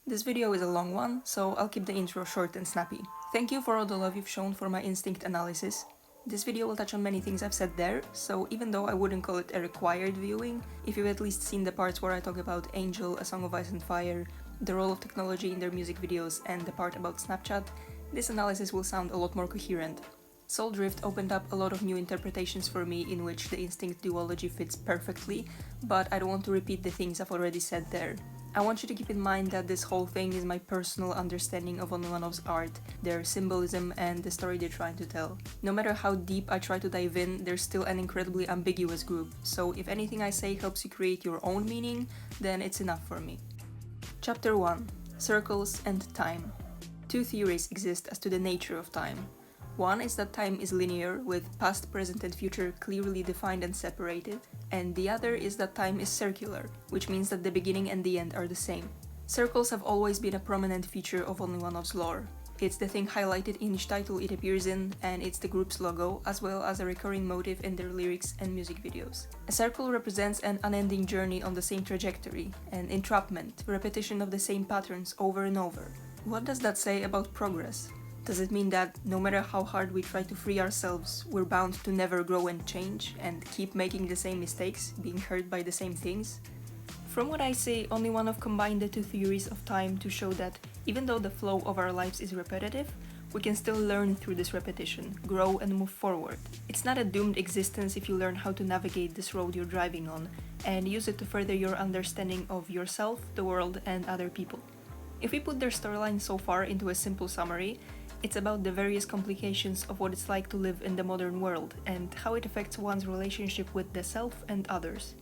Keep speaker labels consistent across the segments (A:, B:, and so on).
A: This video is a long one, so I'll keep the intro short and snappy. Thank you for all the love you've shown for my instinct analysis. This video will touch on many things I've said there, so even though I wouldn't call it a required viewing, if you've at least seen the parts where I talk about Angel, A Song of Ice and Fire, the role of technology in their music videos, and the part about Snapchat, this analysis will sound a lot more coherent. Soul Drift opened up a lot of new interpretations for me in which the instinct duology fits perfectly, but I don't want to repeat the things I've already said there. I want you to keep in mind that this whole thing is my personal understanding of OnlyOneOf's art, their symbolism, and the story they're trying to tell. No matter how deep I try to dive in, there's still an incredibly ambiguous group, so if anything I say helps you create your own meaning, then it's enough for me. Chapter 1. Circles and Time. Two theories exist as to the nature of time. One is that time is linear, with past, present, and future clearly defined and separated, and the other is that time is circular, which means that the beginning and the end are the same. Circles have always been a prominent feature of OnlyOneOf's lore. It's the thing highlighted in each title it appears in, and it's the group's logo, as well as a recurring motif in their lyrics and music videos. A circle represents an unending journey on the same trajectory, an entrapment, repetition of the same patterns over and over. What does that say about progress? Does it mean that no matter how hard we try to free ourselves, we're bound to never grow and change, and keep making the same mistakes, being hurt by the same things? From what I say, OnlyOneOf combined the two theories of time to show that even though the flow of our lives is repetitive, we can still learn through this repetition, grow and move forward. It's not a doomed existence if you learn how to navigate this road you're driving on, and use it to further your understanding of yourself, the world, and other people. If we put their storyline so far into a simple summary, it's about the various complications of what it's like to live in the modern world and how it affects one's relationship with the self and others.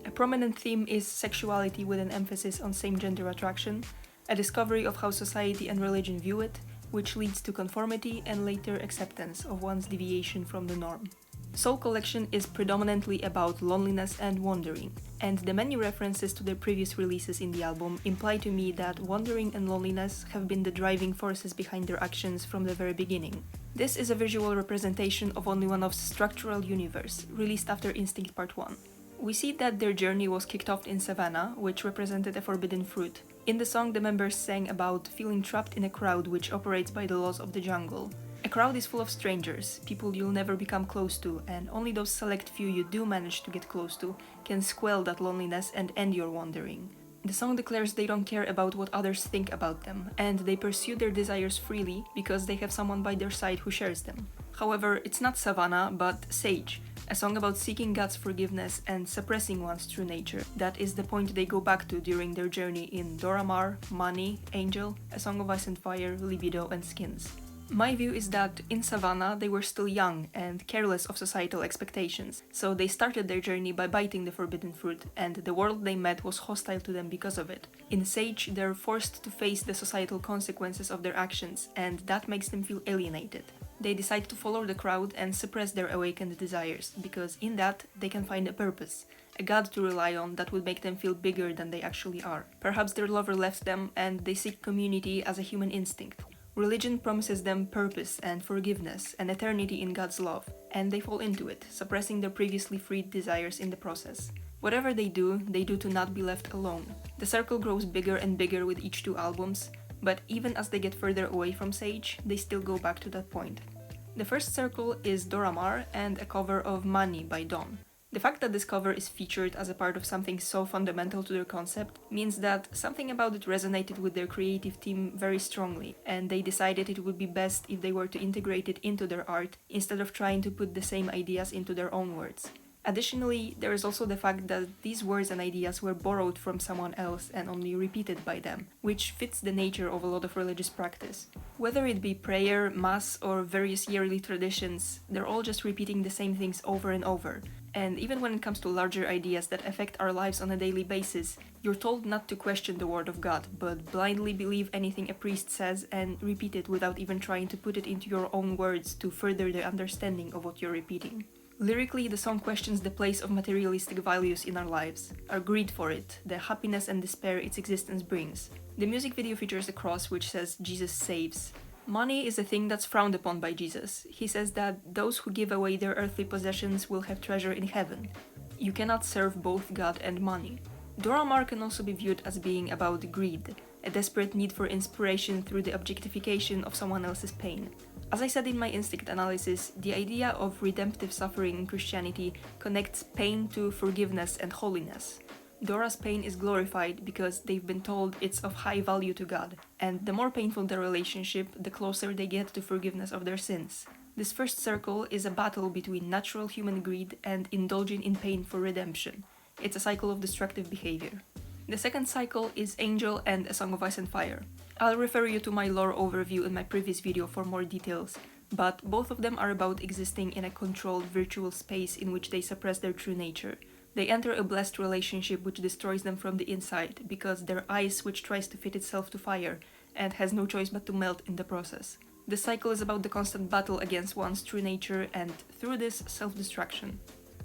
A: A prominent theme is sexuality with an emphasis on same-gender attraction, a discovery of how society and religion view it, which leads to conformity and later acceptance of one's deviation from the norm. Soul Collection is predominantly about loneliness and wandering, and the many references to their previous releases in the album imply to me that wandering and loneliness have been the driving forces behind their actions from the very beginning. This is a visual representation of OnlyOneOf's structural universe, released after Instinct Part 1. We see that their journey was kicked off in Savannah, which represented a forbidden fruit. In the song, the members sang about feeling trapped in a crowd which operates by the laws of the jungle. A crowd is full of strangers, people you'll never become close to, and only those select few you do manage to get close to can squell that loneliness and end your wandering. The song declares they don't care about what others think about them, and they pursue their desires freely because they have someone by their side who shares them. However, it's not Savannah, but Sage, a song about seeking God's forgiveness and suppressing one's true nature. That is the point they go back to during their journey in Dora Maar, Money, Angel, A Song of Ice and Fire, Libido, and Skins. My view is that in Savannah they were still young and careless of societal expectations, so they started their journey by biting the forbidden fruit, and the world they met was hostile to them because of it. In Sage, they're forced to face the societal consequences of their actions, and that makes them feel alienated. They decide to follow the crowd and suppress their awakened desires, because in that they can find a purpose, a god to rely on that would make them feel bigger than they actually are. Perhaps their lover left them and they seek community as a human instinct. Religion promises them purpose and forgiveness and eternity in God's love, and they fall into it, suppressing their previously freed desires in the process. Whatever they do to not be left alone. The circle grows bigger and bigger with each two albums, but even as they get further away from Sage, they still go back to that point. The first circle is Dora Maar and a cover of Money by Dawn. The fact that this cover is featured as a part of something so fundamental to their concept means that something about it resonated with their creative team very strongly, and they decided it would be best if they were to integrate it into their art instead of trying to put the same ideas into their own words. Additionally, there is also the fact that these words and ideas were borrowed from someone else and only repeated by them, which fits the nature of a lot of religious practice. Whether it be prayer, mass, or various yearly traditions, they're all just repeating the same things over and over. And even when it comes to larger ideas that affect our lives on a daily basis, you're told not to question the word of God, but blindly believe anything a priest says and repeat it without even trying to put it into your own words to further the understanding of what you're repeating. Lyrically, the song questions the place of materialistic values in our lives, our greed for it, the happiness and despair its existence brings. The music video features a cross which says Jesus saves. Money is a thing that's frowned upon by Jesus. He says that those who give away their earthly possessions will have treasure in heaven. You cannot serve both God and money. Dora Maar can also be viewed as being about greed, a a desperate need for inspiration through the objectification of someone else's pain. As I said in my instinct analysis, the idea of redemptive suffering in Christianity connects pain to forgiveness and holiness. Dora's pain is glorified because they've been told it's of high value to God, and the more painful the relationship, the closer they get to forgiveness of their sins. This first circle is a battle between natural human greed and indulging in pain for redemption. It's a cycle of destructive behavior. The second cycle is Angel and A Song of Ice and Fire. I'll refer you to my lore overview in my previous video for more details, but both of them are about existing in a controlled virtual space in which they suppress their true nature. They enter a blessed relationship which destroys them from the inside, because they're ice which tries to fit itself to fire, and has no choice but to melt in the process. The cycle is about the constant battle against one's true nature and, through this, self-destruction.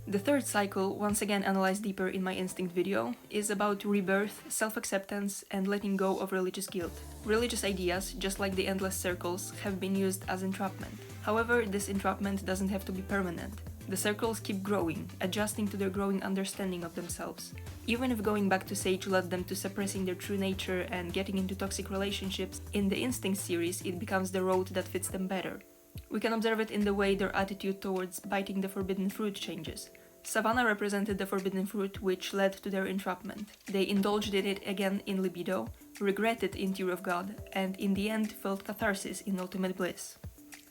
A: The third cycle, once again analyzed deeper in my instinct video, is about rebirth, self-acceptance, and letting go of religious guilt. Religious ideas, just like the endless circles, have been used as entrapment. However, this entrapment doesn't have to be permanent. The circles keep growing, adjusting to their growing understanding of themselves. Even if going back to Sage led them to suppressing their true nature and getting into toxic relationships, in the Instinct series it becomes the road that fits them better. We can observe it in the way their attitude towards biting the forbidden fruit changes. Savannah represented the forbidden fruit which led to their entrapment. They indulged in it again in libido, regretted in Tear of God, and in the end felt catharsis in ultimate bliss.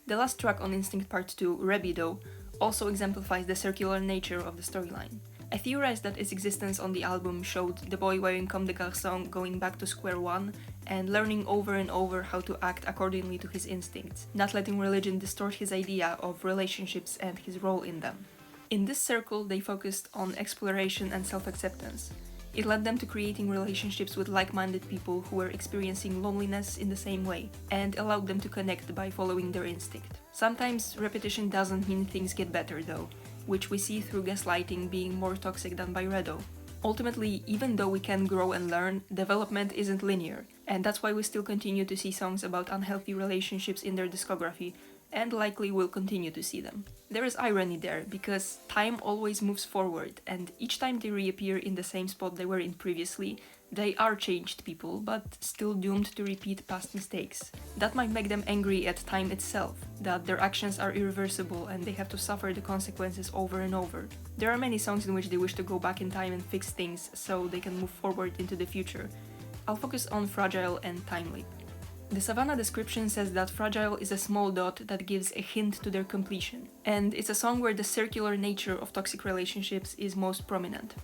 A: The last track on Instinct Part 2, Rebido, also exemplifies the circular nature of the storyline. I theorized that its existence on the album showed the boy wearing Comme des Garçons going back to square one and learning over and over how to act accordingly to his instincts, not letting religion distort his idea of relationships and his role in them. In this circle, they focused on exploration and self-acceptance. It led them to creating relationships with like-minded people who were experiencing loneliness in the same way, and allowed them to connect by following their instinct. Sometimes repetition doesn't mean things get better though, which we see through gaslighting being more toxic than Byredo. Ultimately, even though we can grow and learn, development isn't linear, and that's why we still continue to see songs about unhealthy relationships in their discography, and likely will continue to see them. There is irony there, because time always moves forward, and each time they reappear in the same spot they were in previously, they are changed people, but still doomed to repeat past mistakes. That might make them angry at time itself, that their actions are irreversible and they have to suffer the consequences over and over. There are many songs in which they wish to go back in time and fix things so they can move forward into the future. I'll focus on Fragile and Time Leap. The Savannah description says that Fragile is a small dot that gives a hint to their completion, and it's a song where the circular nature of toxic relationships is most prominent.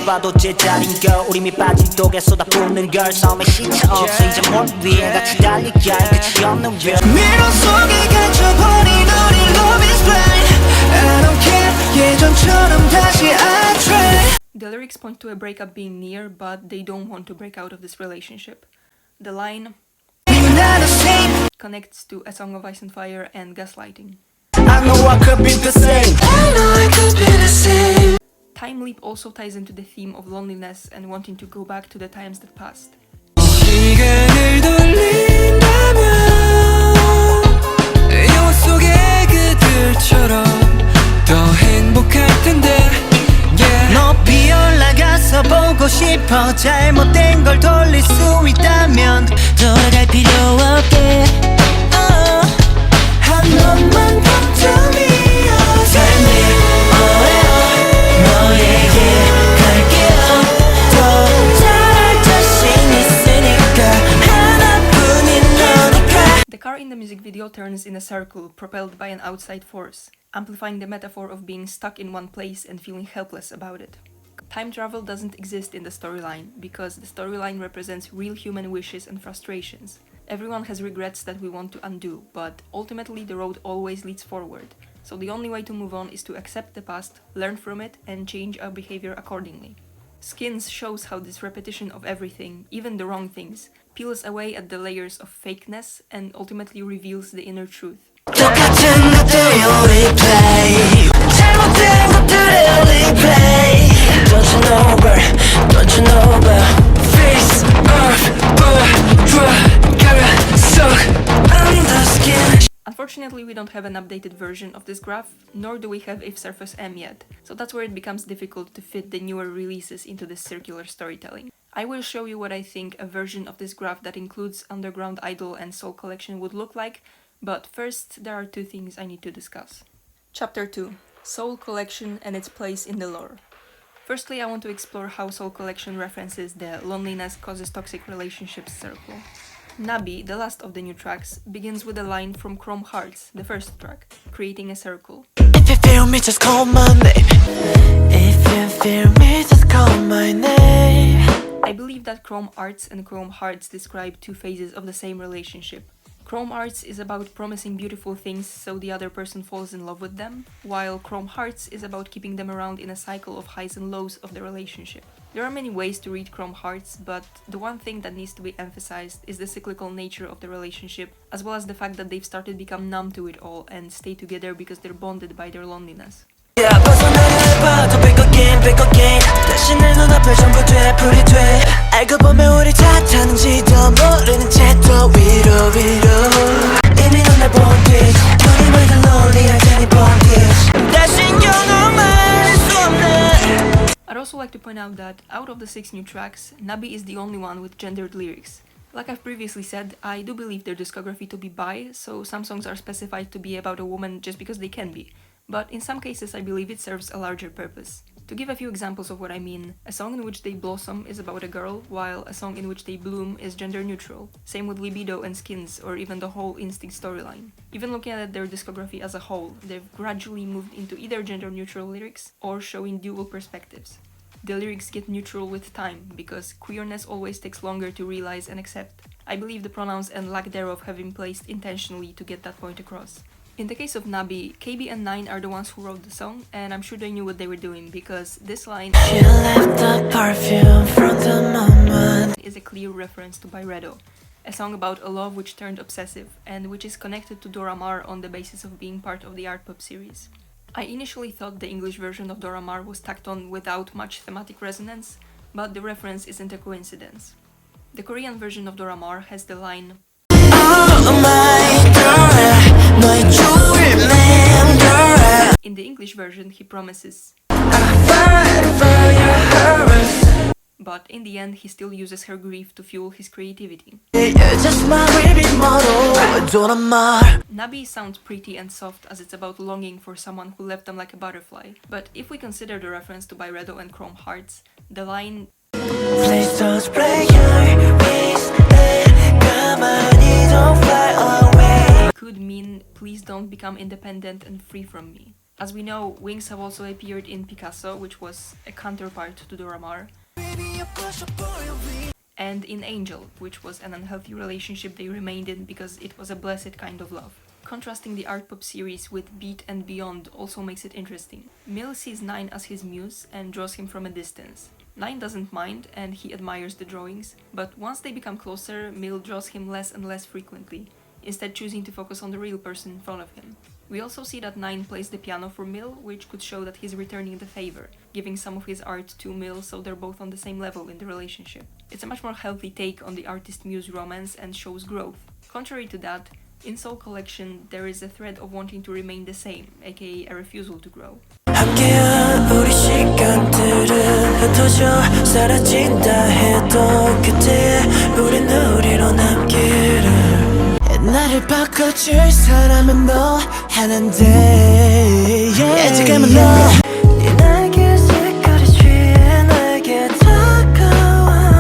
B: 봐도 제자리인 걸 우리 밑빠진 독에 쏟아붓는 걸 싸움에 시차 없어 이제 뭘 위해 같이 달리게 끝이 없는 별 미로 속에 갇혀버린 우리 love is blind I don't care 예전처럼 다시 I try.
A: The lyrics point to a breakup being near, but they don't want to break out of this relationship. The line connects to A Song of Ice and Fire and Gaslighting.
B: I know I could be the same. I know I could be the same.
A: Time Leap also ties into the theme of loneliness and wanting to go back to the times that passed.
B: 시간을 돌린다면 영화 속의 그들처럼 더 행복할 텐데 높이 올라가서 보고 싶어 잘못된 걸 돌릴 수 있다면 돌아갈 필요 없게 한 번만 더
A: The car in the music video turns in a circle propelled by an outside force, amplifying the metaphor of being stuck in one place and feeling helpless about it. Time travel doesn't exist in the storyline, because the storyline represents real human wishes and frustrations. Everyone has regrets that we want to undo, but ultimately the road always leads forward, so the only way to move on is to accept the past, learn from it, and change our behavior accordingly. Skins shows how this repetition of everything, even the wrong things, peels away at the layers of fakeness and ultimately reveals the inner truth.
B: touching over, touching over. Face off, gotta suck under skin.
A: Unfortunately, we don't have an updated version of this graph, nor do we have if Surface M yet, so that's where it becomes difficult to fit the newer releases into this circular storytelling. I will show you what I think a version of this graph that includes Underground Idol and seOul Collection would look like, but first there are two things I need to discuss. Chapter 2. seOul Collection and its place in the lore. Firstly, I want to explore how seOul Collection references the loneliness causes toxic relationships circle. Nabi, the last of the new tracks, begins with a line from Chrome Hearts, the first track, creating a circle.
B: If you feel me, just call my name. If you feel me, just call my name.
A: I believe that Chrome Arts and Chrome Hearts describe two phases of the same relationship. Chrome Arts is about promising beautiful things so the other person falls in love with them, while Chrome Hearts is about keeping them around in a cycle of highs and lows of the relationship. There are many ways to read Chrome Hearts, but the one thing that needs to be emphasized is the cyclical nature of the relationship, as well as the fact that they've started to become numb to it all and stay together because they're bonded by their loneliness.
B: 다시 내 눈앞에 전부 되풀이 돼 알고 보면 우리 탓하는지도 모르는 채 또 위로 이미 넌 날 본 뒤 눈이 멀던 lonely 할 테니 번개 다신 경험할 수 없는.
A: I'd also like to point out that out of the 6 new tracks, Nabi is the only one with gendered lyrics. Like I've previously said, I do believe their discography to be bi, so some songs are specified to be about a woman just because they can be. But in some cases I believe it serves a larger purpose. To give a few examples of what I mean, a song in which they blossom is about a girl, while a song in which they bloom is gender neutral. Same with Libido and Skins, or even the whole Instinct storyline. Even looking at their discography as a whole, they've gradually moved into either gender neutral lyrics or showing dual perspectives. The lyrics get neutral with time, because queerness always takes longer to realize and accept. I believe the pronouns and lack thereof have been placed intentionally to get that point across. In the case of Nabi, KB and 9 are the ones who wrote the song, and I'm sure they knew what they were doing, because this line
B: She left the perfume from the moment
A: is a clear reference to Byredo, a song about a love which turned obsessive, and which is connected to Dora Maar on the basis of being part of the art pop series. I initially thought the English version of Dora Maar was tacked on without much thematic resonance, but the reference isn't a coincidence. The Korean version of Dora Maar has the line
B: Oh my God 너의 좋을 맴돌아
A: In the English version he promises,
B: I fight for your heart.
A: but in the end he still uses her grief to fuel his creativity.
B: You're just my baby model Dora Maar.
A: Nabi sounds pretty and soft as it's about longing for someone who left them like a butterfly, but if we consider the reference to Byredo and Chrome Hearts, the line
B: Please don't break your wings 가만히 don't fly away
A: could mean please don't become independent and free from me. As we know, wings have also appeared in Picasso, which was a counterpart to Dora Maar, and in Angel, which was an unhealthy relationship they remained in because it was a blessed kind of love. Contrasting the art pop series with Beat and Beyond also makes it interesting. Mill sees 9 as his muse and draws him from a distance. 9 doesn't mind and he admires the drawings, but once they become closer, Mill draws him less and less frequently, instead choosing to focus on the real person in front of him. We also see that 9 plays the piano for Mill, which could show that he's returning the favor, giving some of his art to Mill so they're both on the same level in the relationship. It's a much more healthy take on the artist-muse romance and shows growth. Contrary to that, in seOul Collection there is a thread of wanting to remain the same, aka a refusal to grow.
B: 함께한 우리 시간들은 흩어져 사라진다 해도 그때 우린 우리로 남기를 나를 바꿔줄 사람은 너 하나인데 yeah. 지금은 너 네 날개 색깔이 취해 나에게 다가와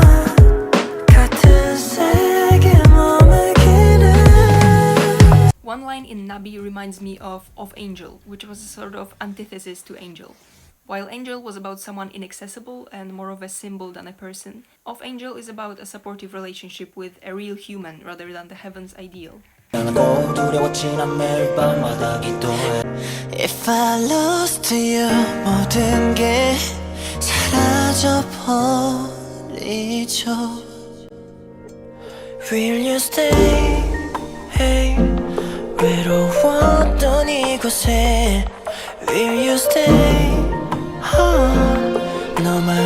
B: 같은 색에 머물기를.
A: One line in Nabi reminds me of Angel, which was a sort of antithesis to Angel. While Angel was about someone inaccessible and more of a symbol than a person, Of Angel is about a supportive relationship with a real human rather than the heaven's ideal.
B: If I lost you 모든 게 사라져 버리죠. Will you stay? Hey, 외로웠던 이곳에 Will you stay? 너만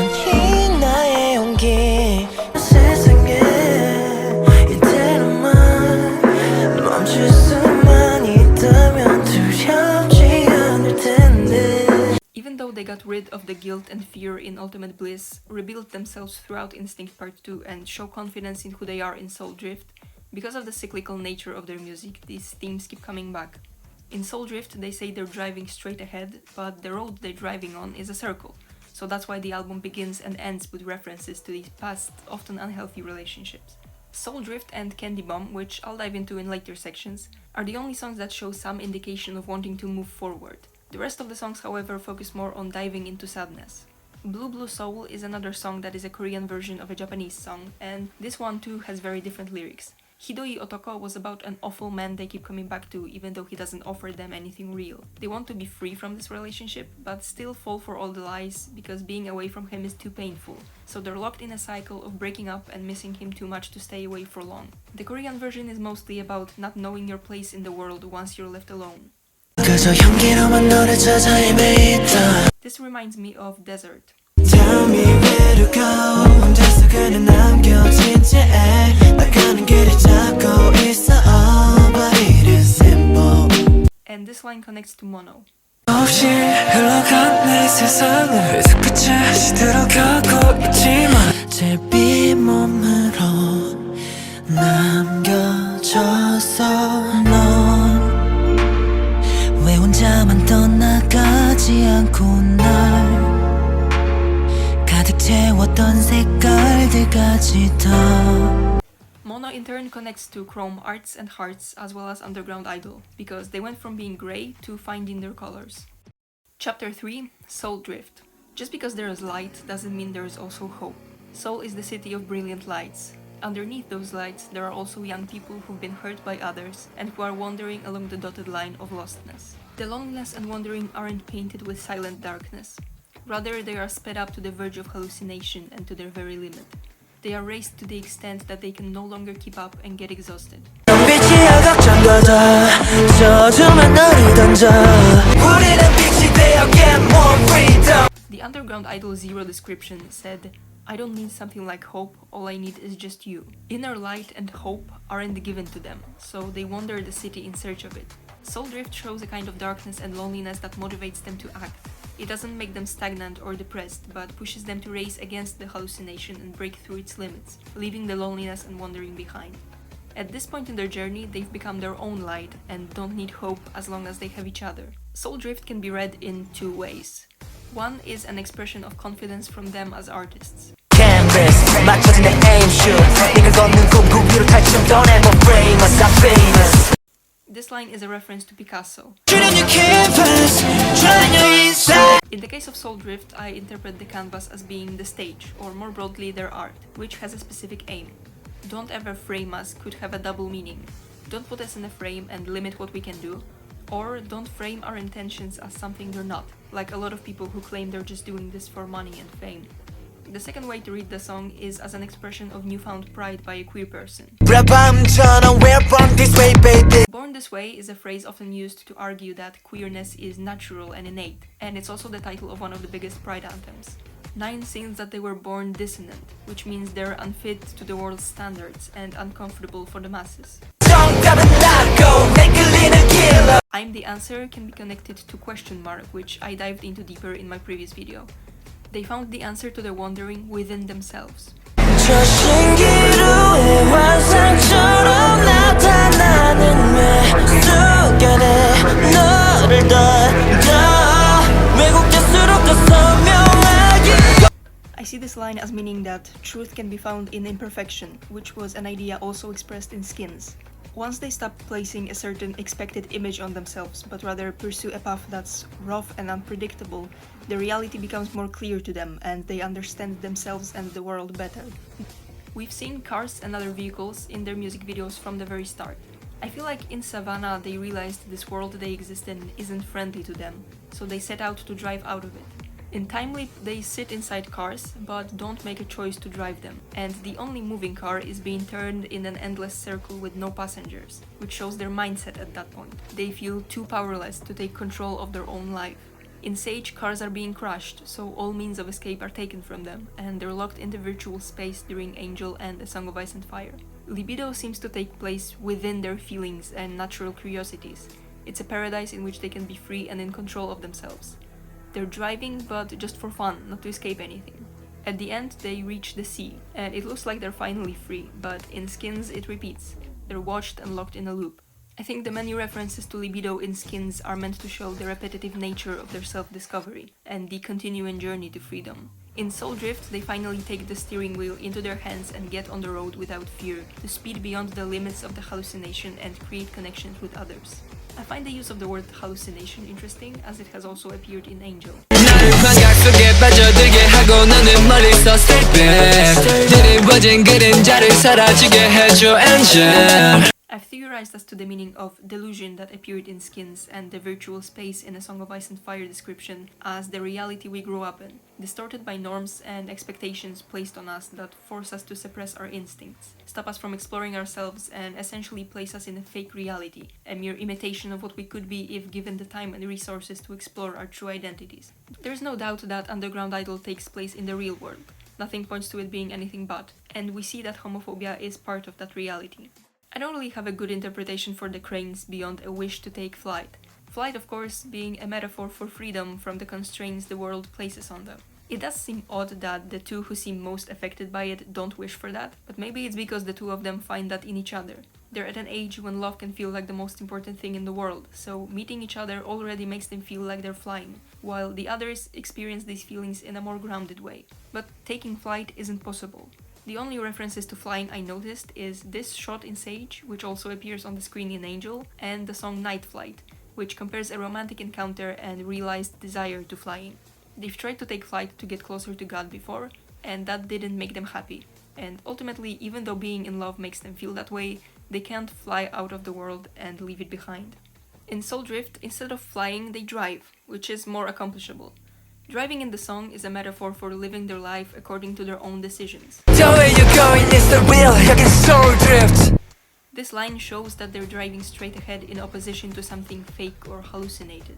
A: rid of the guilt and fear in Ultimate Bliss, rebuild themselves throughout Instinct Part 2, and show confidence in who they are in Soul Drift, because of the cyclical nature of their music, these themes keep coming back. In Soul Drift, they say they're driving straight ahead, but the road they're driving on is a circle, so that's why the album begins and ends with references to these past, often unhealthy relationships. Soul Drift and Candy Bomb, which I'll dive into in later sections, are the only songs that show some indication of wanting to move forward. The rest of the songs, however, focus more on diving into sadness. Blue Blue Soul is another song that is a Korean version of a Japanese song, and this one too has very different lyrics. Hidoi Otoko was about an awful man they keep coming back to even though he doesn't offer them anything real. They want to be free from this relationship, but still fall for all the lies because being away from him is too painful. So they're locked in a cycle of breaking up and missing him too much to stay away for long. The Korean version is mostly about not knowing your place in the world once you're left alone. This reminds me of Desert.
B: Tell me where to go. 혼자서 그냥 남겨진 채 나가는 길을 잡고 있어. Oh, but it is simple.
A: And this line connects to Mono.
B: 없이 흘러간 내 세상을 회색 빛에 시들어가고 있지만 제비 몸으로 남겨졌어. 넌 왜 혼자만 떠나가지 않고 날
A: Mono in turn connects to Chrome Arts and Hearts as well as Underground Idol, because they went from being grey to finding their colors. Chapter 3, Soul Drift. Just because there is light doesn't mean there is also hope. Seoul is the city of brilliant lights. Underneath those lights there are also young people who've been hurt by others and who are wandering along the dotted line of lostness. The loneliness and wandering aren't painted with silent darkness. Rather, they are sped up to the verge of hallucination and to their very limit. They are raced to the extent that they can no longer keep up and get exhausted. The Underground Idol Zero description said, "I don't need something like hope, all I need is just you." Inner light and hope aren't given to them, so they wander the city in search of it. Soul Drift shows a kind of darkness and loneliness that motivates them to act. It doesn't make them stagnant or depressed, but pushes them to race against the hallucination and break through its limits, leaving the loneliness and wandering behind. At this point in their journey, they've become their own light and don't need hope as long as they have each other. Soul Drift can be read in two ways. One is an expression of confidence from them as artists. This line is a reference to Picasso. In the case of Soul Drift, I interpret the canvas as being the stage, or more broadly their art, which has a specific aim. Don't ever frame us could have a double meaning. Don't put us in a frame and limit what we can do, or don't frame our intentions as something they're not, like a lot of people who claim they're just doing this for money and fame. The second way to read the song is as an expression of newfound pride by a queer person. Born This Way is a phrase often used to argue that queerness is natural and innate, and it's also the title of one of the biggest pride anthems. 9 sings that they were born dissonant, which means they're unfit to the world's standards and uncomfortable for the masses. I'm the Answer can be connected to question mark, which I dived into deeper in my previous video. They found the answer to their wandering within themselves. I see this line as meaning that truth can be found in imperfection, which was an idea also expressed in Skins. Once they stop placing a certain expected image on themselves, but rather pursue a path that's rough and unpredictable, the reality becomes more clear to them and they understand themselves and the world better. We've seen cars and other vehicles in their music videos from the very start. I feel like in Savannah they realized this world they exist in isn't friendly to them, so they set out to drive out of it. In Time Leap, they sit inside cars, but don't make a choice to drive them, and the only moving car is being turned in an endless circle with no passengers, which shows their mindset at that point. They feel too powerless to take control of their own life. In Sage, cars are being crushed, so all means of escape are taken from them, and they're locked in the virtual space during Angel and A Song of Ice and Fire. Libido seems to take place within their feelings and natural curiosities. It's a paradise in which they can be free and in control of themselves. They're driving, but just for fun, not to escape anything. At the end, they reach the sea, and it looks like they're finally free, but in Skins it repeats. They're watched and locked in a loop. I think the many references to libido in Skins are meant to show the repetitive nature of their self-discovery, and the continuing journey to freedom. In Soul Drift, they finally take the steering wheel into their hands and get on the road without fear, to speed beyond the limits of the hallucination and create connections with others. I find the use of the word hallucination interesting, as it has also appeared in Angel. I've theorized as to the meaning of delusion that appeared in Skins and the virtual space in A Song of Ice and Fire description as the reality we grow up in, distorted by norms and expectations placed on us that force us to suppress our instincts, stop us from exploring ourselves, and essentially place us in a fake reality, a mere imitation of what we could be if given the time and resources to explore our true identities. There's no doubt that Underground Idol takes place in the real world. Nothing points to it being anything but, and we see that homophobia is part of that reality. I don't really have a good interpretation for the cranes beyond a wish to take flight. Flight, of course, being a metaphor for freedom from the constraints the world places on them. It does seem odd that the two who seem most affected by it don't wish for that, but maybe it's because the two of them find that in each other. They're at an age when love can feel like the most important thing in the world, so meeting each other already makes them feel like they're flying, while the others experience these feelings in a more grounded way. But taking flight isn't possible. The only references to flying I noticed is this shot in Sage, which also appears on the screen in Angel, and the song Night Flight, which compares a romantic encounter and realized desire to flying. They've tried to take flight to get closer to God before, and that didn't make them happy. And ultimately, even though being in love makes them feel that way, they can't fly out of the world and leave it behind. In Soul Drift, instead of flying, they drive, which is more accomplishable. Driving in the song is a metaphor for living their life according to their own decisions.
B: The way you're going is the real, 여긴 Soul Drift.
A: This line shows that they're driving straight ahead in opposition to something fake or hallucinated.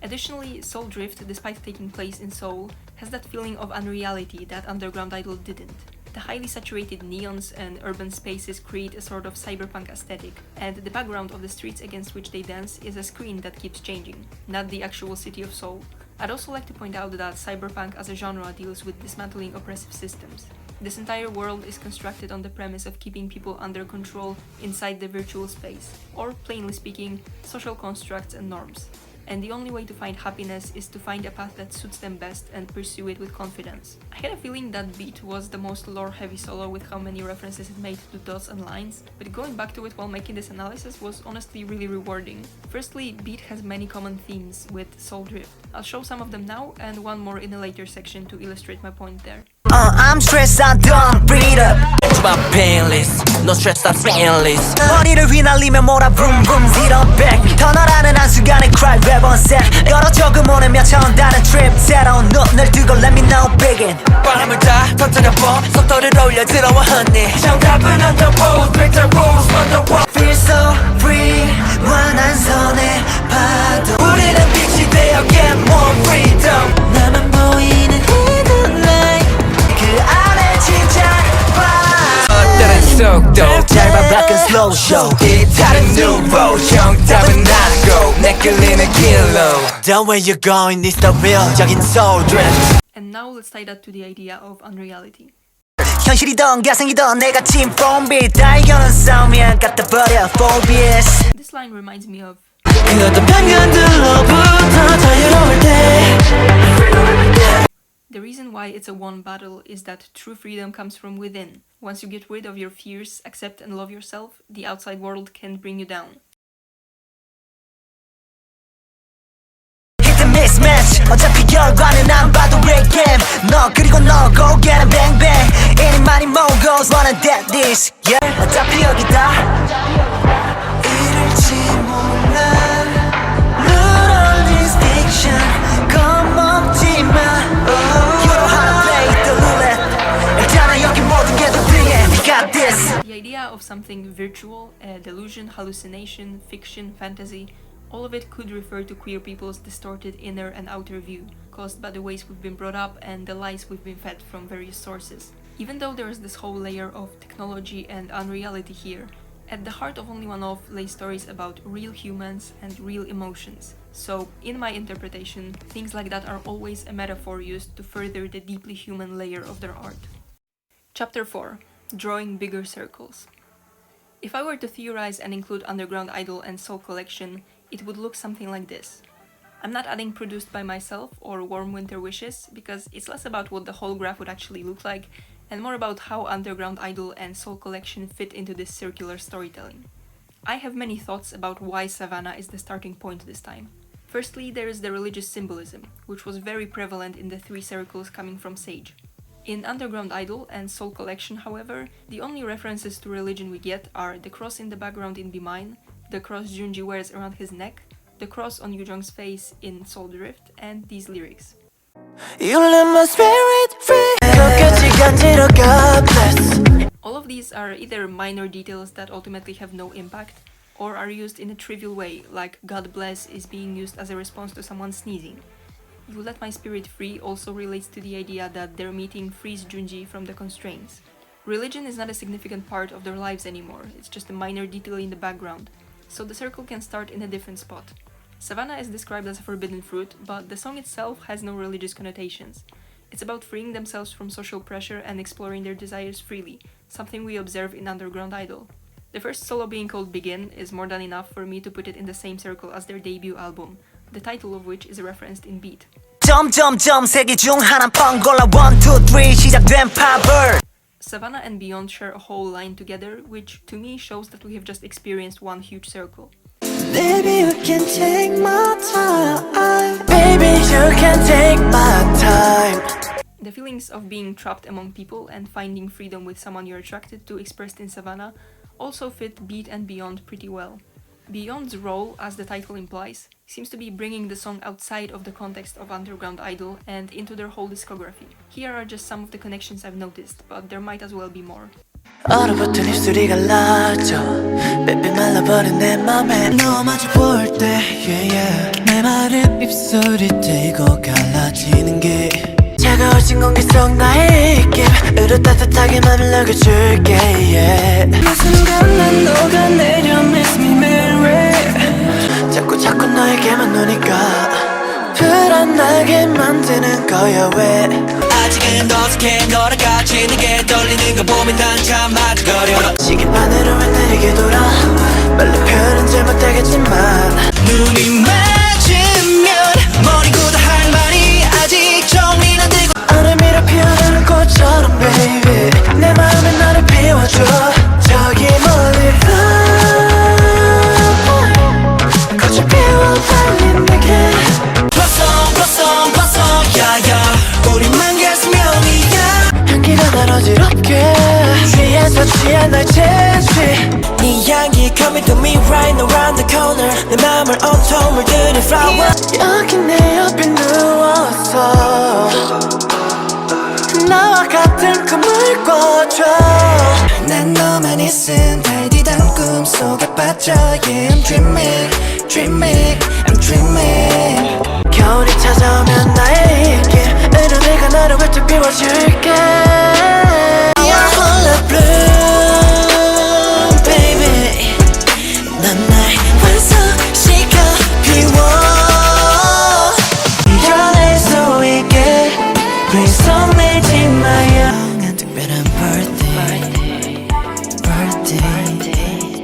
A: Additionally, Soul Drift, despite taking place in Seoul, has that feeling of unreality that Underground Idol didn't. The highly saturated neons and urban spaces create a sort of cyberpunk aesthetic, and the background of the streets against which they dance is a screen that keeps changing, not the actual city of Seoul. I'd also like to point out that cyberpunk as a genre deals with dismantling oppressive systems. This entire world is constructed on the premise of keeping people under control inside the virtual space, or plainly speaking, social constructs and norms. And the only way to find happiness is to find a path that suits them best and pursue it with confidence. I had a feeling that Beat was the most lore-heavy solo with how many references it made to dots and lines, but going back to it while making this analysis was honestly really rewarding. Firstly, Beat has many common themes with Soul Drift. I'll show some of them now, and one more in a later section to illustrate my point there.
B: I'm stressed, I don't breathe up. My painless, no stress, I'm painless. 머리를 휘날리며 몰아 vroom vroom zero back. 터널하는 한순간에 cry rap on set. 여러 적응오는 몇 차원 다른 trip. 새로운 눈을 뜨고 let me know begin. 바람을 다 터뜨려봐 속도를 올려 들어와 honey. 정답은 on the road, break the rules on the wall. Feel so free, 완한 손에 파도. 우리는 빛이 되어 get more freedom. 나만 보이는 hidden light. 그 안에 진짜 다른 속도 짧아 밝은 slow show 이 다른 new road 정답은 나고 내 끌리는 길로 The way you're going is the real 적인 soul drift.
A: And now let's tie that to the idea of unreality.
B: 현실이던 가상이던 내가 친 phone beat 다 이겨낸 싸움이야 갖다 버려 phobias.
A: This line reminds me of
B: 그 어떤 편견들로부터 자유로울 때.
A: The reason why it's a one battle is that true freedom comes from within. Once you get rid of your fears, accept and love yourself, the outside world can't bring you down.
B: Hit the mismatch. 어차피 결과는 안 봐도 great game. 너 그리고 너 go get a bang bang. Any money more goes wanna that this. Yeah. 어차피 여기다. 이럴지 몰라. Not all this fiction. 겁먹지 마.
A: The idea of something virtual, a delusion, hallucination, fiction, fantasy, all of it could refer to queer people's distorted inner and outer view, caused by the ways we've been brought up and the lies we've been fed from various sources. Even though there is this whole layer of technology and unreality here, At the heart of OnlyOneOf lay stories about real humans and real emotions. So, in my interpretation, things like that are always a metaphor used to further the deeply human layer of their art. Chapter 4. Drawing bigger circles. If I were to theorize and include Underground Idol and seOul Collection, it would look something like this. I'm not adding produced by myself or warm winter wishes, because it's less about what the whole graph would actually look like, and more about how Underground Idol and seOul Collection fit into this circular storytelling. I have many thoughts about why Savannah is the starting point this time. Firstly, there is the religious symbolism, which was very prevalent in the three circles coming from Sage. In Underground Idol and seOul Collection, however, the only references to religion we get are the cross in the background in Be Mine, the cross Junji wears around his neck, the cross on Yujong's face in Soul Drift, and these lyrics.
B: You let my spirit free.
A: All of these are either minor details that ultimately have no impact, or are used in a trivial way, like God bless is being used as a response to someone sneezing. You let my spirit free also relates to the idea that their meeting frees Junji from the constraints. Religion is not a significant part of their lives anymore, it's just a minor detail in the background, so the circle can start in a different spot. Savannah is described as a forbidden fruit, but the song itself has no religious connotations. It's about freeing themselves from social pressure and exploring their desires freely, something we observe in Underground Idol. The first solo being called Begin is more than enough for me to put it in the same circle as their debut album, the title of which is referenced in Beat.
B: 점점점 세개 중 하나 뻥 골라 1, 2, 3 시작된 팝을.
A: Savannah and Beyond share a whole line together, which to me shows that we have just experienced one huge circle.
B: Baby, you can take my time. Baby, you can take my time.
A: The feelings of being trapped among people and finding freedom with someone you're attracted to expressed in Savannah also fit Beat and Beyond pretty well. Beyond's role, as the title implies, seems to be bringing the song outside of the context of Underground Idol and into their whole discography. Here are just some of the connections I've noticed, but there might as well be more.
B: 얼어붙은 입술이 갈라져 빽빽 말라버린 내 맘에 너 마주 볼 때 내 마른 입술이 뜨고 갈라지는 게 차가워진 공기 속 나의 입김 으릇따뜻하게 맘을 녹여줄게 그 순간 난 녹아내려 Miss me Mary 자꾸 너에게만 노니까 불안하게 만드는 거야 왜 아직은 어색해 너랑 같이 내게 떨리는 거 보면 난 참 아직거려 시계반으로 왜 느리게 돌아 빨리 표현은 잘못되겠지만 눈이 맞으면 머리보다 할 말이 아직 정리는 안 되고 얼음이라 피어나는 꽃처럼 baby 내 마음에 너를 피워줘 저기 멀리 꽃을 피워 달린 내게 blossom 야야 우리만 계수명이야 향기가 날 어지럽게 취해서 취한 날 채취 네 향기 coming to me right now around the corner 내 맘을 온통 물들인 flower 여기 내 옆에 누워서 나와 같은 꿈을 꿔줘 난 너만 있은 달디단 꿈속에 빠져 Yeah I'm dreaming dreaming I'm dreaming 겨울이 찾아오면 나의 입김 은은해가 너를 활짝 비워줄게 You're full of bloom baby 넌 날 완성시켜 비워 이겨낼 수 있게 Please don't 내지 마요 난 특별한 birthday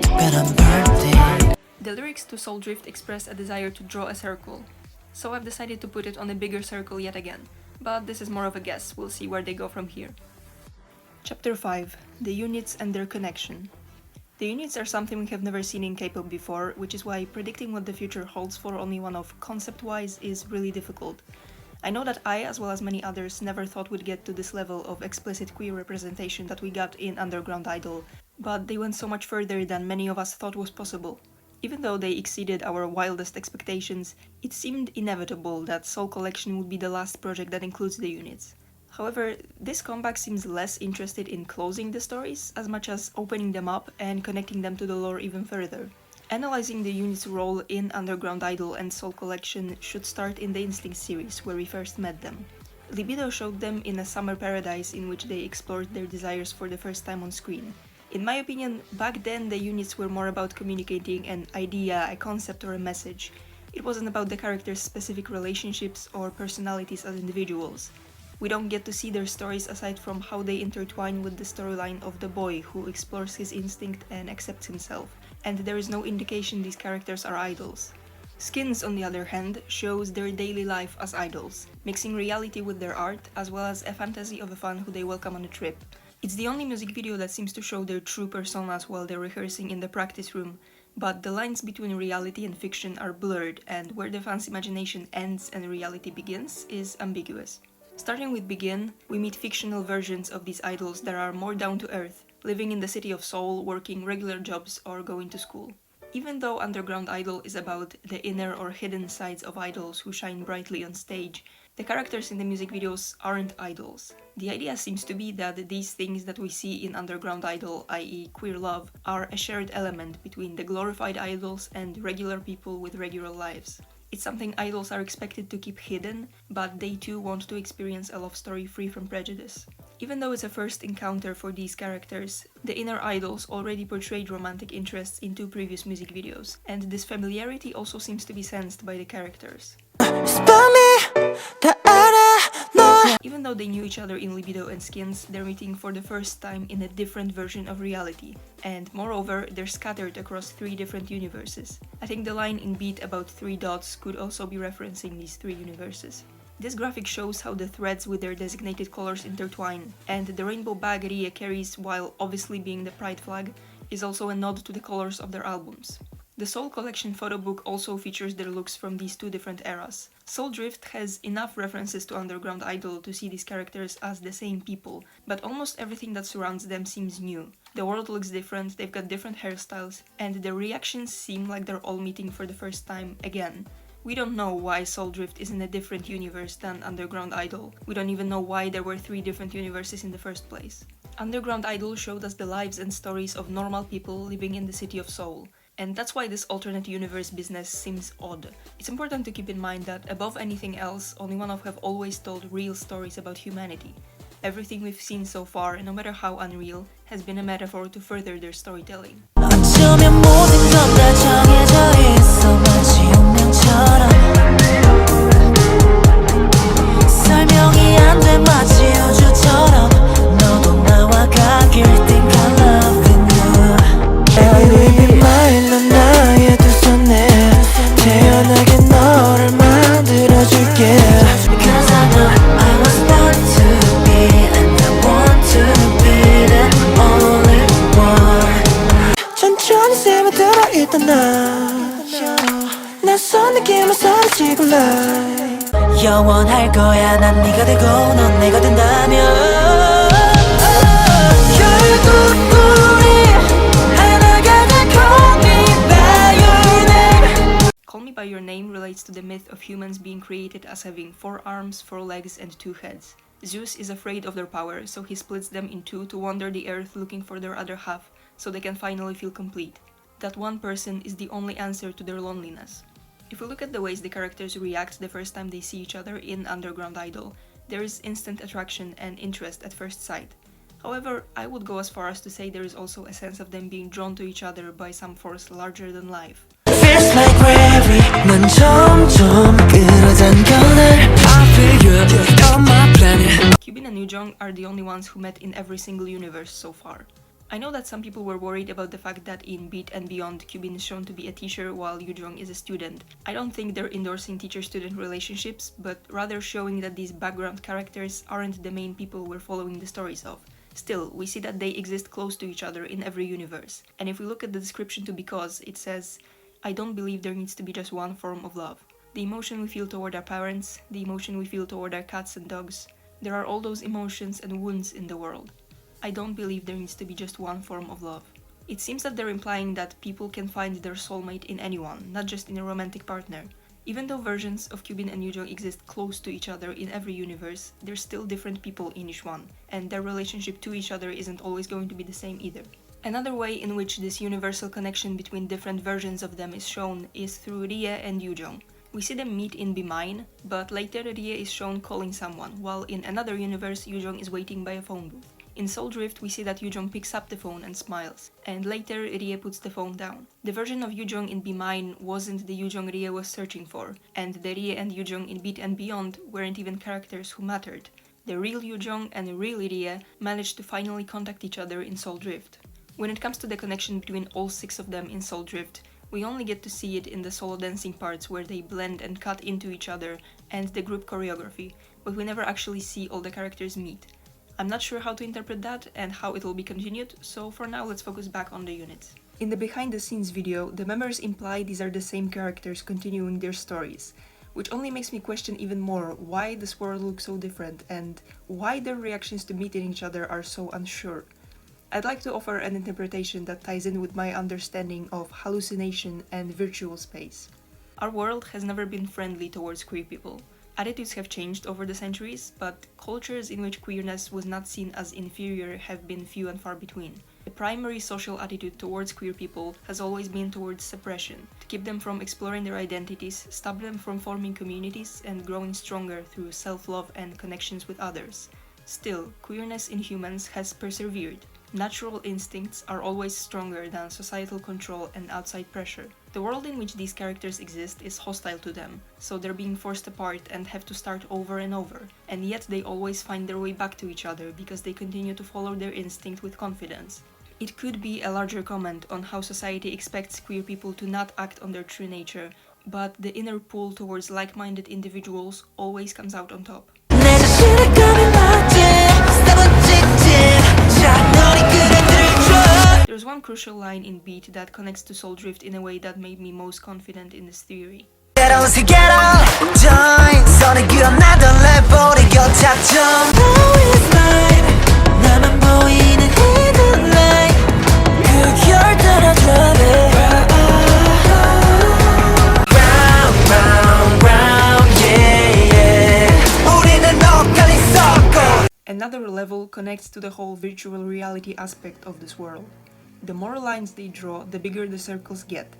B: 특별한 birthday
A: The lyrics to Soul Drift express a desire to draw a circle, so I've decided to put it on a bigger circle yet again, but this is more of a guess, we'll see where they go from here. Chapter 5. The units and their connection. The units are something we have never seen in K-pop before, which is why predicting what the future holds for OnlyOneOf concept-wise is really difficult. I know that I, as well as many others, never thought we'd get to this level of explicit queer representation that we got in Underground Idol, but they went so much further than many of us thought was possible. Even though they exceeded our wildest expectations, it seemed inevitable that seOul Collection would be the last project that includes the units. However, this comeback seems less interested in closing the stories as much as opening them up and connecting them to the lore even further. Analyzing the units' role in Underground Idol and seOul Collection should start in the Instinct series, where we first met them. Libido showed them in a summer paradise in which they explored their desires for the first time on screen. In my opinion, back then the units were more about communicating an idea, a concept, or a message. It wasn't about the characters' specific relationships or personalities as individuals. We don't get to see their stories aside from how they intertwine with the storyline of the boy who explores his instinct and accepts himself, and there is no indication these characters are idols. Skins, on the other hand, shows their daily life as idols, mixing reality with their art, as well as a fantasy of a fan who they welcome on a trip. It's the only music video that seems to show their true personas while they're rehearsing in the practice room, but the lines between reality and fiction are blurred, and where the fan's imagination ends and reality begins is ambiguous. Starting with Begin, we meet fictional versions of these idols that are more down to earth, living in the city of Seoul, working regular jobs or going to school. Even though Underground Idol is about the inner or hidden sides of idols who shine brightly on stage, the characters in the music videos aren't idols. The idea seems to be that these things that we see in Underground Idol, i.e. queer love, are a shared element between the glorified idols and regular people with regular lives. It's something idols are expected to keep hidden, but they too want to experience a love story free from prejudice. Even though it's a first encounter for these characters, the inner idols already portrayed romantic interests in 2 previous music videos, and this familiarity also seems to be sensed by the characters. Even though they knew each other in Libido and Skins, they're meeting for the first time in a different version of reality, and moreover, they're scattered across 3 different universes. I think the line in Beat about 3 dots could also be referencing these 3 universes. This graphic shows how the threads with their designated colors intertwine, and the rainbow bag Rie carries, while obviously being the pride flag, is also a nod to the colors of their albums. The Seoul Collection photo book also features their looks from these 2 different eras. Seoul Drift has enough references to Underground Idol to see these characters as the same people, but almost everything that surrounds them seems new. The world looks different, they've got different hairstyles, and their reactions seem like they're all meeting for the first time again. We don't know why Seoul Drift is in a different universe than Underground Idol. We don't even know why there were 3 different universes in the first place. Underground Idol showed us the lives and stories of normal people living in the city of Seoul. And that's why this alternate universe business seems odd. It's important to keep in mind that above anything else, OnlyOneOf have always told real stories about humanity. Everything we've seen so far, no matter how unreal, has been a metaphor to further their storytelling.
B: 영원할 거야 난 네가 되고 넌 내가 된다면 결국 우리 하나가 돼. Call me by your name.
A: Call Me By Your Name relates to the myth of humans being created as having 4 arms, 4 legs, and 2 heads. Zeus is afraid of their power, so he splits them in 2 to wander the earth looking for their other half, so they can finally feel complete. That one person is the only answer to their loneliness. If we look at the ways the characters react the first time they see each other in Underground Idol, there is instant attraction and interest at first sight. However, I would go as far as to say there is also a sense of them being drawn to each other by some force larger than life.
B: Feels like gravity. 난 점점 끌어당겨 날. I feel you on my planet.
A: Kyubin and Yoojong are the only ones who met in every single universe so far. I know that some people were worried about the fact that in Beat and Beyond, Kyubin is shown to be a teacher while Yoojong is a student. I don't think they're endorsing teacher-student relationships, but rather showing that these background characters aren't the main people we're following the stories of. Still, we see that they exist close to each other in every universe. And if we look at the description to Because, it says, I don't believe there needs to be just one form of love. The emotion we feel toward our parents, the emotion we feel toward our cats and dogs, there are all those emotions and wounds in the world. I don't believe there needs to be just one form of love. It seems that they're implying that people can find their soulmate in anyone, not just in a romantic partner. Even though versions of Kyubin and Yoojong exist close to each other in every universe, they're still different people in each one, and their relationship to each other isn't always going to be the same either. Another way in which this universal connection between different versions of them is shown is through Rie and Yoojong. We see them meet in Be Mine, but later Rie is shown calling someone, while in another universe Yoojong is waiting by a phone booth. In Soul Drift, we see that Yoojong picks up the phone and smiles, and later Rie puts the phone down. The version of Yoojong in Be Mine wasn't the Yoojong Rie was searching for, and the Rie and Yoojong in Beat and Beyond weren't even characters who mattered. The real Yoojong and the real Rie managed to finally contact each other in Soul Drift. When it comes to the connection between all 6 of them in Soul Drift, we only get to see it in the solo dancing parts where they blend and cut into each other and the group choreography, but we never actually see all the characters meet. I'm not sure how to interpret that and how it will be continued, so for now let's focus back on the units. In the behind the scenes video, the members imply these are the same characters continuing their stories, which only makes me question even more why this world looks so different and why their reactions to meeting each other are so unsure. I'd like to offer an interpretation that ties in with my understanding of hallucination and virtual space. Our world has never been friendly towards queer people. Attitudes have changed over the centuries, but cultures in which queerness was not seen as inferior have been few and far between. The primary social attitude towards queer people has always been towards suppression, to keep them from exploring their identities, stop them from forming communities, and growing stronger through self-love and connections with others. Still, queerness in humans has persevered. Natural instincts are always stronger than societal control and outside pressure. The world in which these characters exist is hostile to them, so they're being forced apart and have to start over and over, and yet they always find their way back to each other because they continue to follow their instinct with confidence. It could be a larger comment on how society expects queer people to not act on their true nature, but the inner pull towards like-minded individuals always comes out on top. There's one crucial line in Beat that connects to Soul Drift in a way that made me most confident in this theory. Another level connects to the whole virtual reality aspect of this world. The more lines they draw, the bigger the circles get.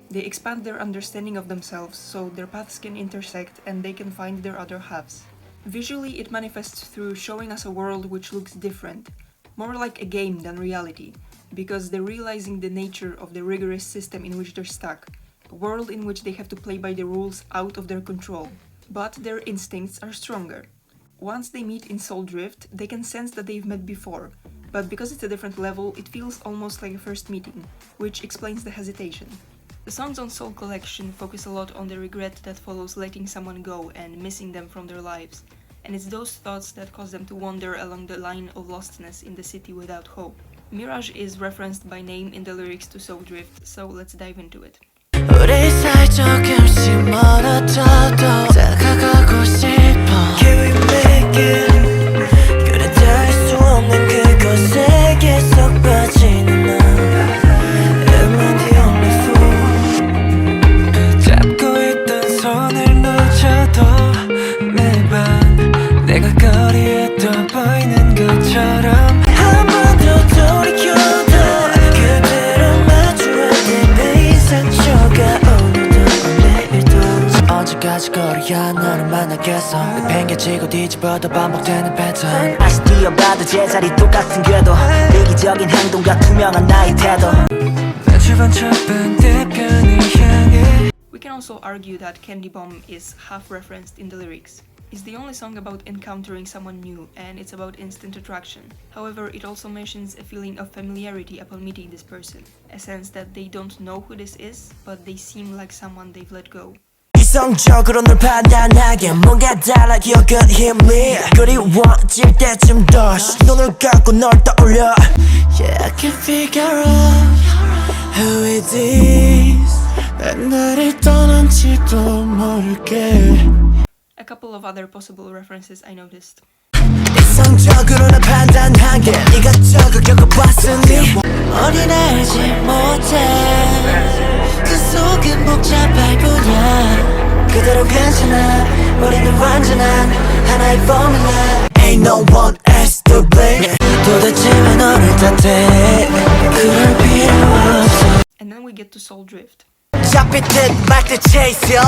A: They expand their understanding of themselves so their paths can intersect and they can find their other halves. Visually, it manifests through showing us a world which looks different, more like a game than reality, because they're realizing the nature of the rigorous system in which they're stuck, a world in which they have to play by the rules out of their control. But their instincts are stronger. Once they meet in Soul Drift, they can sense that they've met before, but because it's a different level, it feels almost like a first meeting, which explains the hesitation. The songs on Soul Collection focus a lot on the regret that follows letting someone go and missing them from their lives, and it's those thoughts that cause them to wander along the line of lostness in the city without hope. Mirage is referenced by name in the lyrics to Soul Drift, so let's dive into it.
B: 팽개치고 뒤집어도 반복되는 패턴 다시 뛰어봐도 제자리 똑같은 궤도 이기적인 행동과 투명한 나의 태도
A: We can also argue that Candy Bomb is half referenced in the lyrics. It's the only song about encountering someone new, and it's about instant attraction. However, it also mentions a feeling of familiarity upon meeting this person, a sense that they don't know who this is, but they seem like someone they've let go.
B: 이성적으로 널 판단하게 뭔가 달라 기억은 힘이 그리워질 때쯤 다시 눈을 감고 널 떠올려 Yeah, I can figure out who it is 난 나를 떠난지도 모르게
A: A couple of other possible references I noticed.
B: 이성적으로 널 판단한 게 이것저것 겪어봤으니 어린 알지 못해 그 속은 복잡할 뿐이야 그대로 괜찮아 우리는 완전한 하나의 formula Ain't no one else to blame 도대체 왜 너를 탓해 그럴 필요 없어
A: And then we get to Soul Drift.
B: 잡힐 듯 말 듯 chase you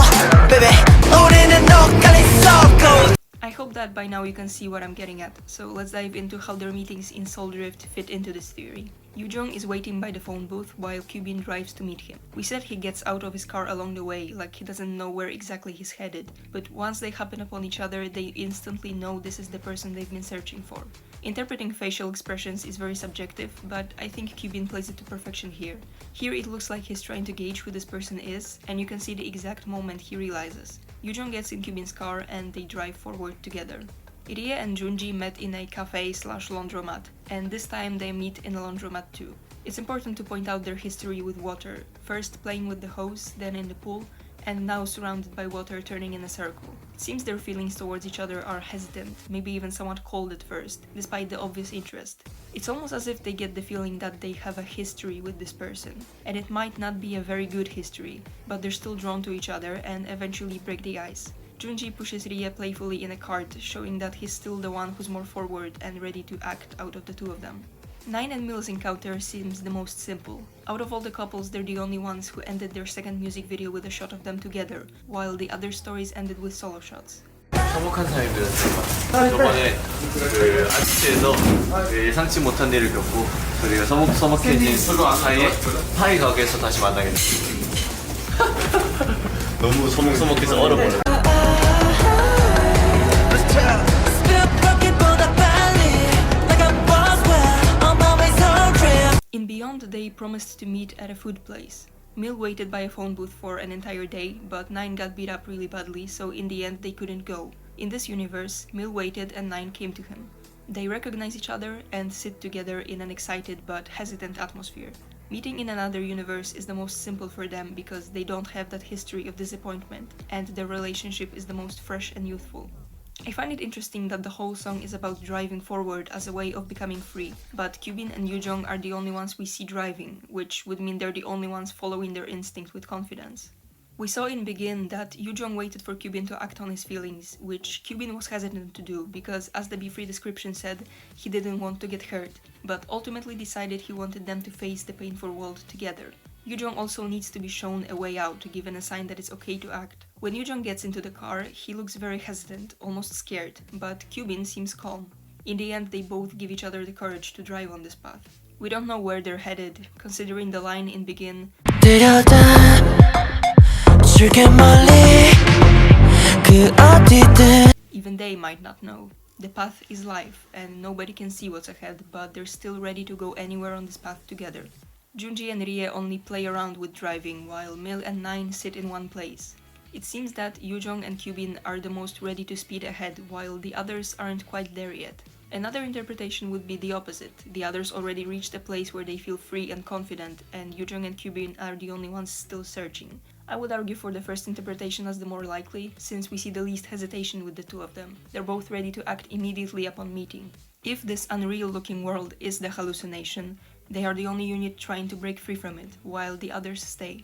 B: baby 우리는 엇갈린 circle
A: I hope that by now you can see what I'm getting at, so let's dive into how their meetings in Seoul Drift fit into this theory. Yoo-jung is waiting by the phone booth while Kyubin drives to meet him. We said he gets out of his car along the way, like he doesn't know where exactly he's headed, but once they happen upon each other, they instantly know this is the person they've been searching for. Interpreting facial expressions is very subjective, but I think Kyubin plays it to perfection here. Here it looks like he's trying to gauge who this person is, and you can see the exact moment he realizes. Yoo-jung gets in Kyubin's car and they drive forward together. Rie and Junji met in a cafe/laundromat, and this time they meet in a laundromat too. It's important to point out their history with water, first playing with the hose, then in the pool, and now surrounded by water turning in a circle. It seems their feelings towards each other are hesitant, maybe even somewhat cold at first, despite the obvious interest. It's almost as if they get the feeling that they have a history with this person, and it might not be a very good history, but they're still drawn to each other and eventually break the ice. Junji pushes Rie playfully in a cart, showing that he's still the one who's more forward and ready to act out of the two of them. Nine and Mill's encounter seems the most simple. Out of all the couples, they're the only ones who ended their second music video with a shot of them together, while the other stories ended with solo shots.
C: 서먹한 사람들은 저번에 그 아지트에서 예상치 못한 일을 겪고 저희가 서먹해진 사이에 파이 가게에서 다시 만나게 됐어요. 너무 서먹해서 얼어버려.
A: In Beyond, they promised to meet at a food place. Mill waited by a phone booth for an entire day, but Nine got beat up really badly, so in the end they couldn't go. In this universe, Mill waited and Nine came to him. They recognize each other and sit together in an excited but hesitant atmosphere. Meeting in another universe is the most simple for them because they don't have that history of disappointment, and their relationship is the most fresh and youthful. I find it interesting that the whole song is about driving forward as a way of becoming free, but Kyubin and Yoo-jung are the only ones we see driving, which would mean they're the only ones following their instinct with confidence. We saw in Begin that Yoo-jung waited for Kyubin to act on his feelings, which Kyubin was hesitant to do because, as the Be Free description said, he didn't want to get hurt, but ultimately decided he wanted them to face the painful world together. Yoo-jung also needs to be shown a way out, given a sign that it's okay to act. When Yoo-jung gets into the car, he looks very hesitant, almost scared, but Kyubin seems calm. In the end, they both give each other the courage to drive on this path. We don't know where they're headed, considering the line in Begin, even they might not know. The path is life, and nobody can see what's ahead, but they're still ready to go anywhere on this path together. Junji and Rie only play around with driving, while Mill and Nine sit in one place. It seems that Yoo-jung and Kyubin are the most ready to speed ahead, while the others aren't quite there yet. Another interpretation would be the opposite. The others already reached a place where they feel free and confident, and Yoo-jung and Kyubin are the only ones still searching. I would argue for the first interpretation as the more likely, since we see the least hesitation with the two of them. They're both ready to act immediately upon meeting. If this unreal-looking world is the hallucination, they are the only unit trying to break free from it, while the others stay.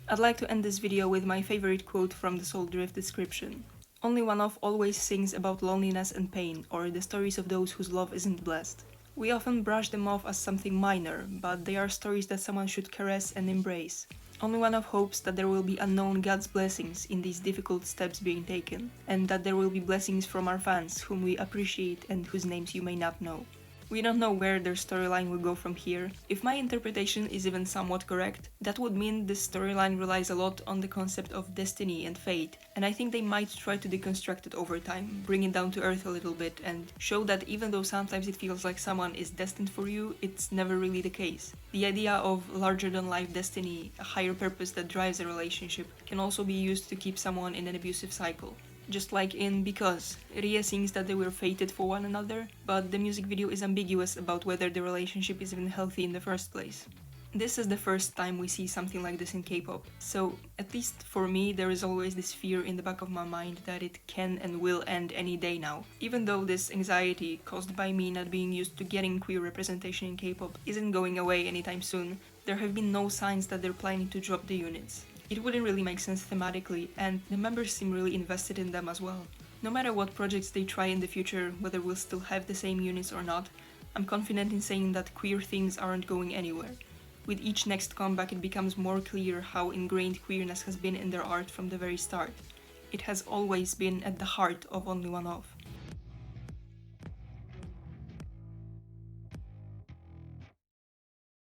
A: I'd like to end this video with my favorite quote from the Seoul Drift description. OnlyOneOf always sings about loneliness and pain, or the stories of those whose love isn't blessed. We often brush them off as something minor, but they are stories that someone should caress and embrace. OnlyOneOf hopes that there will be unknown God's blessings in these difficult steps being taken, and that there will be blessings from our fans whom we appreciate and whose names you may not know. We don't know where their storyline will go from here. If my interpretation is even somewhat correct, that would mean this storyline relies a lot on the concept of destiny and fate, and I think they might try to deconstruct it over time, bring it down to earth a little bit, and show that even though sometimes it feels like someone is destined for you, it's never really the case. The idea of larger-than-life destiny, a higher purpose that drives a relationship, can also be used to keep someone in an abusive cycle. Just like in Because, Rie sings that they were fated for one another, but the music video is ambiguous about whether the relationship is even healthy in the first place. This is the first time we see something like this in K-pop, so at least for me there is always this fear in the back of my mind that it can and will end any day now. Even though this anxiety caused by me not being used to getting queer representation in K-pop isn't going away anytime soon, there have been no signs that they're planning to drop the units. It wouldn't really make sense thematically, and the members seem really invested in them as well. No matter what projects they try in the future, whether we'll still have the same units or not, I'm confident in saying that queer themes aren't going anywhere. With each next comeback it becomes more clear how ingrained queerness has been in their art from the very start. It has always been at the heart of OnlyOneOf.